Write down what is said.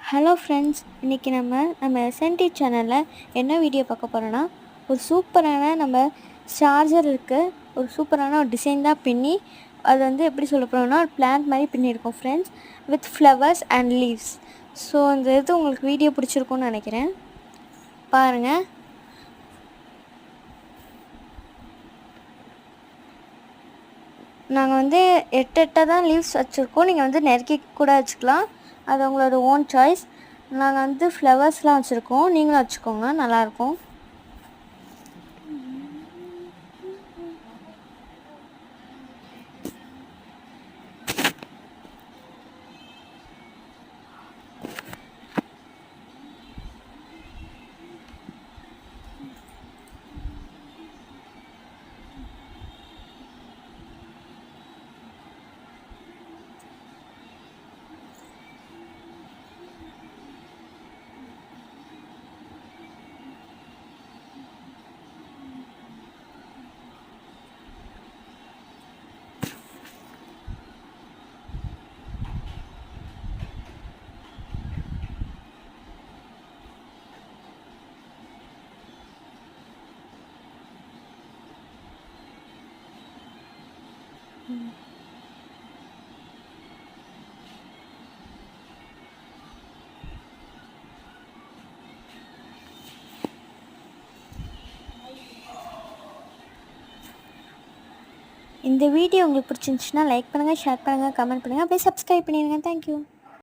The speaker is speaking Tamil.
ஹலோ ஃப்ரெண்ட்ஸ், இன்றைக்கி நம்ம எஸ்என்டி சேனலில் என்ன வீடியோ பார்க்க போகிறோன்னா, ஒரு சூப்பரான நம்ம சார்ஜர் இருக்குது. ஒரு சூப்பரான ஒரு டிசைன் தான் பின்னி அது வந்து எப்படி சொல்ல போகிறோம்னா, ஒரு பிளான்ட் மாதிரி பின்னியிருக்கோம் friends, with flowers and leaves. So இந்த இது உங்களுக்கு வீடியோ பிடிச்சிருக்கும்னு நினைக்கிறேன், பாருங்கள். நாங்கள் வந்து 8 தான் லீவ்ஸ் வச்சுருக்கோம். நீங்கள் வந்து நெருக்கி கூட வச்சுக்கலாம், அது உங்களோட ஓன் சாய்ஸ். நாங்கள் வந்து ஃப்ளவர்ஸ்லாம் வச்சுருக்கோம், நீங்களும் வச்சுக்கோங்க, நல்லாயிருக்கும். இந்த வீடியோ உங்களுக்கு பிடிச்சிருந்துச்சுன்னா லைக் பண்ணுங்கள், ஷேர் பண்ணுங்கள், கமெண்ட் பண்ணுங்கள், அப்படியே சப்ஸ்கிரைப் பண்ணிடுங்க. தேங்க்யூ.